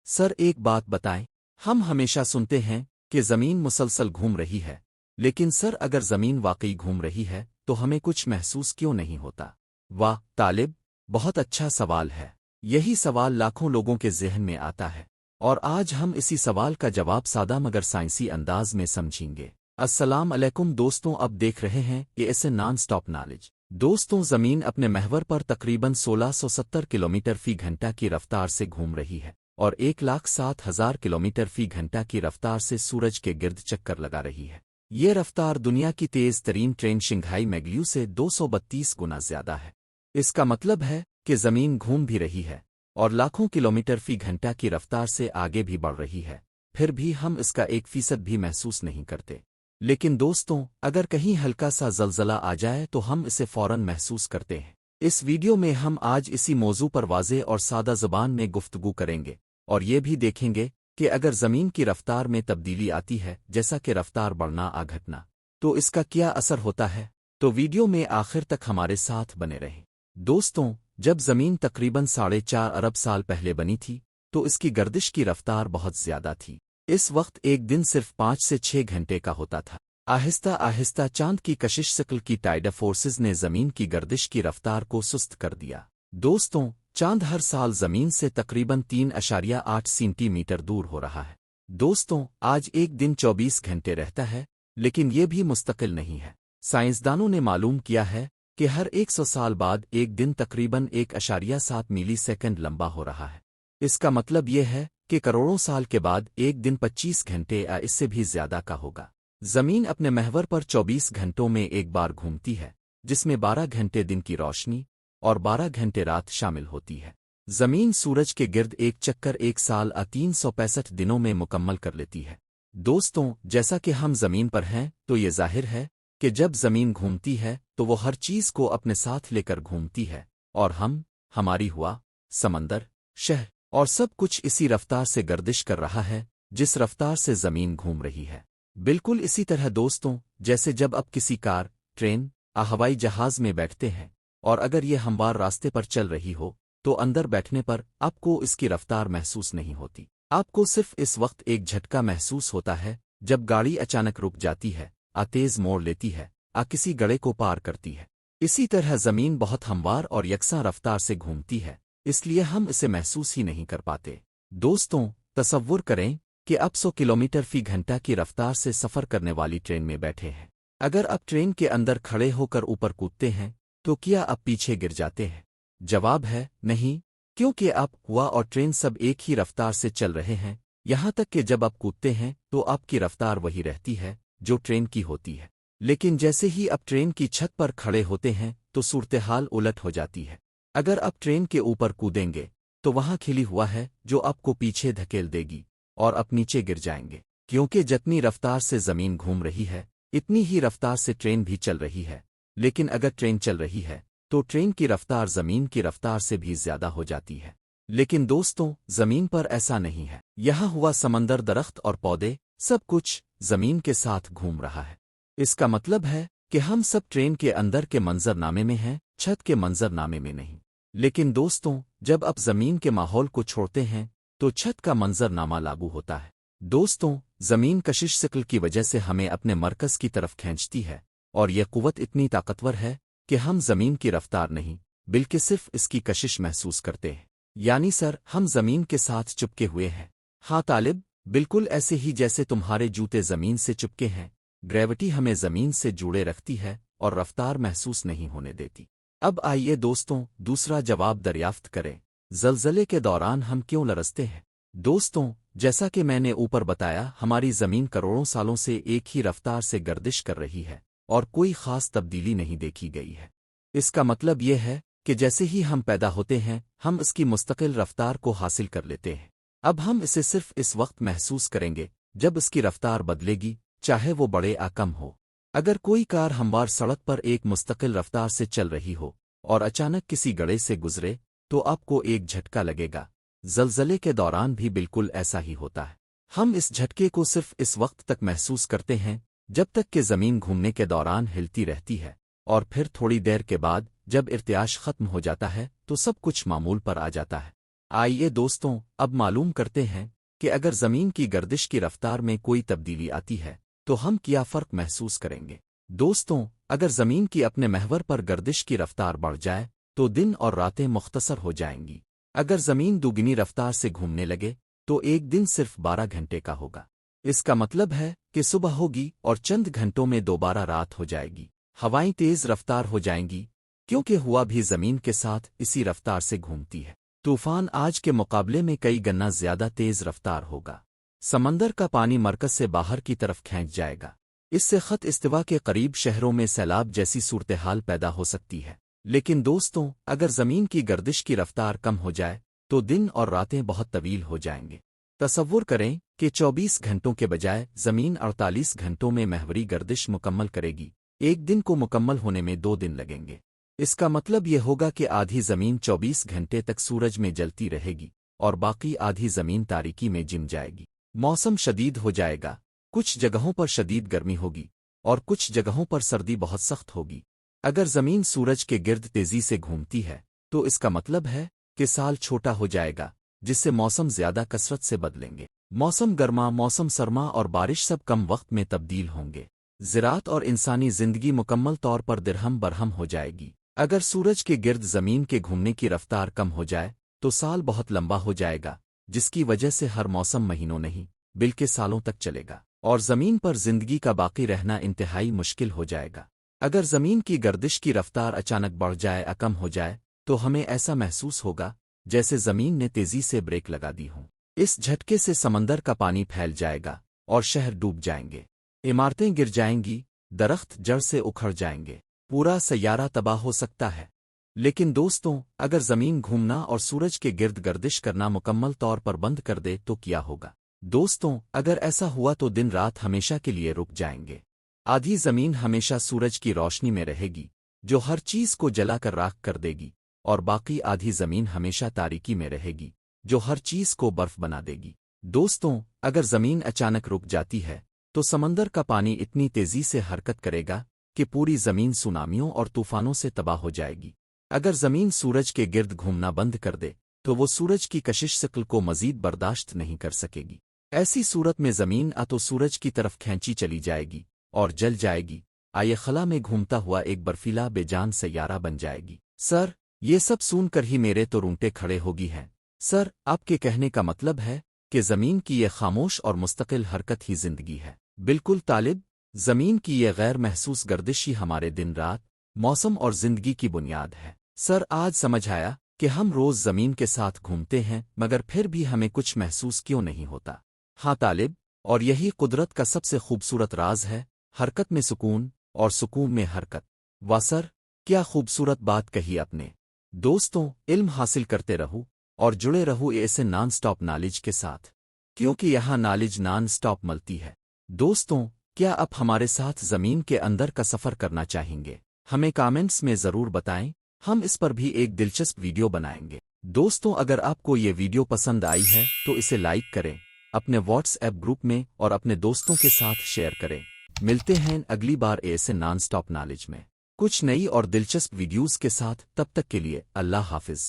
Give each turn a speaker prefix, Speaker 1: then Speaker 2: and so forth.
Speaker 1: Sir एक बात बताएं। हम हमेशा सुनते हैं कि जमीन मुसलसल घूम रही है, लेकिन सर अगर जमीन वाकई घूम रही है तो हमें कुछ महसूस क्यों नहीं होता? वाह तालिब, बहुत अच्छा सवाल है। यही सवाल लाखों लोगों के ज़हन में आता है, और आज हम इसी सवाल का जवाब सादा मगर साइंसी अंदाज में समझेंगे। अस्सलाम अलैकुम दोस्तों, अब देख रहे हैं कि ऐसे नॉन स्टॉप नॉलेज। दोस्तों, जमीन अपने महवर पर तकरीबन 1670 किलोमीटर फी घंटा की रफ्तार से घूम रही है और 1,07,000 किलोमीटर फी घंटा की रफ्तार से सूरज के गिर्द चक्कर लगा रही है। ये रफ्तार दुनिया की तेज तरीन ट्रेन शंघाई मैग्ल्यू से 232 गुना ज्यादा है। इसका मतलब है कि जमीन घूम भी रही है और लाखों किलोमीटर फी घंटा की रफ्तार से आगे भी बढ़ रही है, फिर भी हम इसका 1% भी महसूस नहीं करते। लेकिन दोस्तों, अगर कहीं हल्का सा जलजला आ जाए तो हम इसे फौरन महसूस करते हैं। इस वीडियो में हम आज इसी मौजू पर वाज़े और सादा ज़बान में गुफ्तगू करेंगे और ये भी देखेंगे कि अगर ज़मीन की रफ्तार में तब्दीली आती है, जैसा कि रफ्तार बढ़ना आ घटना, तो इसका क्या असर होता है। तो वीडियो में आखिर तक हमारे साथ बने रहें। दोस्तों, जब ज़मीन तकरीबन 4.5 अरब साल पहले बनी थी तो इसकी गर्दिश की रफ्तार बहुत ज़्यादा थी। इस वक्त एक दिन सिर्फ 5 से 6 घंटे का होता था। आहिस्ता आहिस्ता चांद की कशिश शक्ल की टाइडल फोर्सेस ने जमीन की गर्दिश की रफ्तार को सुस्त कर दिया। दोस्तों, चांद हर साल जमीन से तकरीबन 3.8 सेंटीमीटर दूर हो रहा है। दोस्तों, आज एक दिन 24 घंटे रहता है, लेकिन ये भी मुस्तकिल नहीं है। साइंसदानों ने मालूम किया है कि हर 100 साल बाद एक दिन तकरीबन 1.7 मिली सेकंड लंबा हो रहा है। इसका मतलब ये है कि करोड़ों साल के बाद एक दिन 25 घंटे या इससे भी ज्यादा का होगा। जमीन अपने महवर पर 24 घंटों में एक बार घूमती है, जिसमें 12 घंटे दिन की रोशनी और 12 घंटे रात शामिल होती है। जमीन सूरज के गिर्द एक चक्कर एक साल 365 दिनों में मुकम्मल कर लेती है। दोस्तों, जैसा कि हम जमीन पर हैं तो ये जाहिर है कि जब जमीन घूमती है तो वो हर चीज को अपने साथ लेकर घूमती है, और हमारी हवा, समंदर, शहर और सब कुछ इसी रफ्तार से गर्दिश कर रहा है जिस रफ्तार से जमीन घूम रही है। बिल्कुल इसी तरह दोस्तों, जैसे जब आप किसी कार, ट्रेन या हवाई जहाज में बैठते हैं और अगर ये हमवार रास्ते पर चल रही हो तो अंदर बैठने पर आपको इसकी रफ्तार महसूस नहीं होती। आपको सिर्फ इस वक्त एक झटका महसूस होता है जब गाड़ी अचानक रुक जाती है, तेज मोड़ लेती है, किसी गड़े को पार करती है। इसी तरह जमीन बहुत हमवार और यकसा रफ्तार से घूमती है, इसलिए हम इसे महसूस ही नहीं कर पाते। दोस्तों, तसव्वुर करें कि आप 100 किलोमीटर फी घंटा की रफ्तार से सफ़र करने वाली ट्रेन में बैठे हैं। अगर आप ट्रेन के अंदर खड़े होकर ऊपर कूदते हैं तो क्या आप पीछे गिर जाते हैं? जवाब है नहीं, क्योंकि आप, हवा और ट्रेन सब एक ही रफ्तार से चल रहे हैं। यहाँ तक कि जब आप कूदते हैं तो आपकी रफ्तार वही रहती है जो ट्रेन की होती है, लेकिन जैसे ही आप ट्रेन की छत पर खड़े होते हैं तो सूरत-ए-हाल उलट हो जाती है। अगर आप ट्रेन के ऊपर कूदेंगे तो वहाँ खिली हुआ है जो आपको पीछे धकेल देगी और आप नीचे गिर जाएंगे, क्योंकि जितनी रफ्तार से जमीन घूम रही है इतनी ही रफ्तार से ट्रेन भी चल रही है। लेकिन अगर ट्रेन चल रही है तो ट्रेन की रफ्तार जमीन की रफ्तार से भी ज्यादा हो जाती है। लेकिन दोस्तों, जमीन पर ऐसा नहीं है। यहाँ हुआ समंदर, दरख्त और पौधे, सब कुछ जमीन के साथ घूम रहा है। इसका मतलब है कि हम सब ट्रेन के अंदर के मंजरनामे में हैं, छत के मंजरनामे में नहीं। लेकिन दोस्तों, जब आप जमीन के माहौल को छोड़ते हैं तो छत का मंजरनामा लागू होता है। दोस्तों, जमीन कशिश शक्ल की वजह से हमें अपने मरकज की तरफ खींचती है, और यह कुव्वत इतनी ताकतवर है कि हम जमीन की रफ्तार नहीं बल्कि सिर्फ इसकी कशिश महसूस करते हैं। यानी सर, हम जमीन के साथ चिपके हुए हैं। हाँ तालिब, बिल्कुल ऐसे ही जैसे तुम्हारे जूते जमीन से चिपके हैं। ग्रेविटी हमें जमीन से जुड़े रखती है और रफ्तार महसूस नहीं होने देती। अब आइए दोस्तों, दूसरा जवाब दरियाफ्त करें। जलजले के दौरान हम क्यों लरजते हैं? दोस्तों, जैसा कि मैंने ऊपर बताया, हमारी जमीन करोड़ों सालों से एक ही रफ्तार से गर्दिश कर रही है और कोई खास तब्दीली नहीं देखी गई है। इसका मतलब यह है कि जैसे ही हम पैदा होते हैं हम इसकी मुस्तकिल रफ्तार को हासिल कर लेते हैं। अब हम इसे सिर्फ इस वक्त महसूस करेंगे जब इसकी रफ्तार बदलेगी, चाहे वो बड़े या कम हो। अगर कोई कार हमवार सड़क पर एक मुस्तकिल रफ्तार से चल रही हो और अचानक किसी गड़े से गुजरे तो आपको एक झटका लगेगा। जलजले के दौरान भी बिल्कुल ऐसा ही होता है। हम इस झटके को सिर्फ इस वक्त तक महसूस करते हैं जब तक कि जमीन घूमने के दौरान हिलती रहती है, और फिर थोड़ी देर के बाद जब इर्तियाश खत्म हो जाता है तो सब कुछ मामूल पर आ जाता है। आइए दोस्तों, अब मालूम करते हैं कि अगर जमीन की गर्दिश की रफ्तार में कोई तब्दीली आती है तो हम क्या फर्क महसूस करेंगे। दोस्तों, अगर जमीन की अपने महवर पर गर्दिश की रफ्तार बढ़ जाए तो दिन और रातें मुख्तसर हो जाएंगी। अगर जमीन दुगनी रफ्तार से घूमने लगे तो एक दिन सिर्फ 12 घंटे का होगा। इसका मतलब है कि सुबह होगी और चंद घंटों में दोबारा रात हो जाएगी। हवाएं तेज रफ्तार हो जाएंगी, क्योंकि हवा भी जमीन के साथ इसी रफ्तार से घूमती है। तूफान आज के मुकाबले में कई गुना ज्यादा तेज रफ्तार होगा। समंदर का पानी मरकज से बाहर की तरफ खींच जाएगा। इससे खत इस्तिवा के करीब शहरों में सैलाब जैसी सूरत-हाल पैदा हो सकती है। लेकिन दोस्तों, अगर जमीन की गर्दिश की रफ्तार कम हो जाए तो दिन और रातें बहुत तवील हो जाएंगे। तसव्वुर करें कि 24 घंटों के बजाय जमीन 48 घंटों में महवरी गर्दिश मुकम्मल करेगी। एक दिन को मुकम्मल होने में 2 दिन लगेंगे। इसका मतलब ये होगा कि आधी जमीन 24 घंटे तक सूरज में जलती रहेगी और बाकी आधी जमीन तारीकी में जिम जाएगी। मौसम शदीद हो जाएगा। कुछ जगहों पर शदीद गर्मी होगी और कुछ जगहों पर सर्दी बहुत सख्त होगी। अगर जमीन सूरज के गिर्द तेजी से घूमती है तो इसका मतलब है कि साल छोटा हो जाएगा, जिससे मौसम ज्यादा कसरत से बदलेंगे। मौसम गर्मा, मौसम सरमा और बारिश सब कम वक्त में तब्दील होंगे। ज़राअत और इंसानी जिंदगी मुकम्मल तौर पर दिरहम बरहम हो जाएगी। अगर सूरज के गिर्द जमीन के घूमने की रफ्तार कम हो जाए तो साल बहुत लंबा हो जाएगा, जिसकी वजह से हर मौसम महीनों नहीं बल्कि सालों तक चलेगा और जमीन पर जिंदगी का बाकी रहना इंतहाई मुश्किल हो जाएगा। अगर जमीन की गर्दिश की रफ्तार अचानक बढ़ जाए या कम हो जाए तो हमें ऐसा महसूस होगा जैसे जमीन ने तेजी से ब्रेक लगा दी हो। इस झटके से समंदर का पानी फैल जाएगा और शहर डूब जाएंगे। इमारतें गिर जाएंगी, दरख्त जड़ से उखड़ जाएंगे, पूरा सैयारा तबाह हो सकता है। लेकिन दोस्तों, अगर जमीन घूमना और सूरज के गिर्द गर्दिश करना मुकम्मल तौर पर बंद कर दे तो क्या होगा। दोस्तों, अगर ऐसा हुआ तो दिन रात हमेशा के लिए रुक जाएंगे। आधी जमीन हमेशा सूरज की रोशनी में रहेगी, जो हर चीज को जलाकर राख कर देगी, और बाकी आधी जमीन हमेशा तारीकी में रहेगी, जो हर चीज को बर्फ बना देगी। दोस्तों, अगर जमीन अचानक रुक जाती है तो समंदर का पानी इतनी तेजी से हरकत करेगा कि पूरी जमीन सुनामियों और तूफानों से तबाह हो जाएगी। अगर जमीन सूरज के गिर्द घूमना बंद कर दे तो वो सूरज की कशिश शक्ल को मजीद बर्दाश्त नहीं कर सकेगी। ऐसी सूरत में जमीन तो सूरज की तरफ खींची चली जाएगी और जल जाएगी, आये खला में घूमता हुआ एक बर्फीला बेजान सैयारा बन जाएगी। सर, ये सब सुनकर ही मेरे तो रूंगटे खड़े होगी हैं। सर, आपके कहने का मतलब है कि जमीन की ये खामोश और मुस्तकिल हरकत ही जिंदगी है। बिल्कुल तालिब, जमीन की ये गैर महसूस गर्दिश ही हमारे दिन रात, मौसम और जिंदगी की बुनियाद है। सर, आज समझ आया कि हम रोज जमीन के साथ घूमते हैं मगर फिर भी हमें कुछ महसूस क्यों नहीं होता। हाँ तालिब, और यही कुदरत का सबसे खूबसूरत राज है, हरकत में सुकून और सुकून में हरकत। वाह सर, क्या खूबसूरत बात कही आपने। दोस्तों, इल्म हासिल करते रहो और जुड़े रहो ऐसे नॉन स्टॉप नॉलेज के साथ, क्योंकि यहाँ नॉलेज नॉन स्टॉप मिलती है। दोस्तों, क्या आप हमारे साथ जमीन के अंदर का सफर करना चाहेंगे? हमें कमेंट्स में जरूर बताएं, हम इस पर भी एक दिलचस्प वीडियो बनाएंगे। दोस्तों, अगर आपको ये वीडियो पसंद आई है तो इसे लाइक करें, अपने व्हाट्सएप ग्रुप में और अपने दोस्तों के साथ शेयर करें। मिलते हैं अगली बार ऐसे नॉन स्टॉप नॉलेज में कुछ नई और दिलचस्प वीडियोस के साथ। तब तक के लिए अल्लाह हाफिज।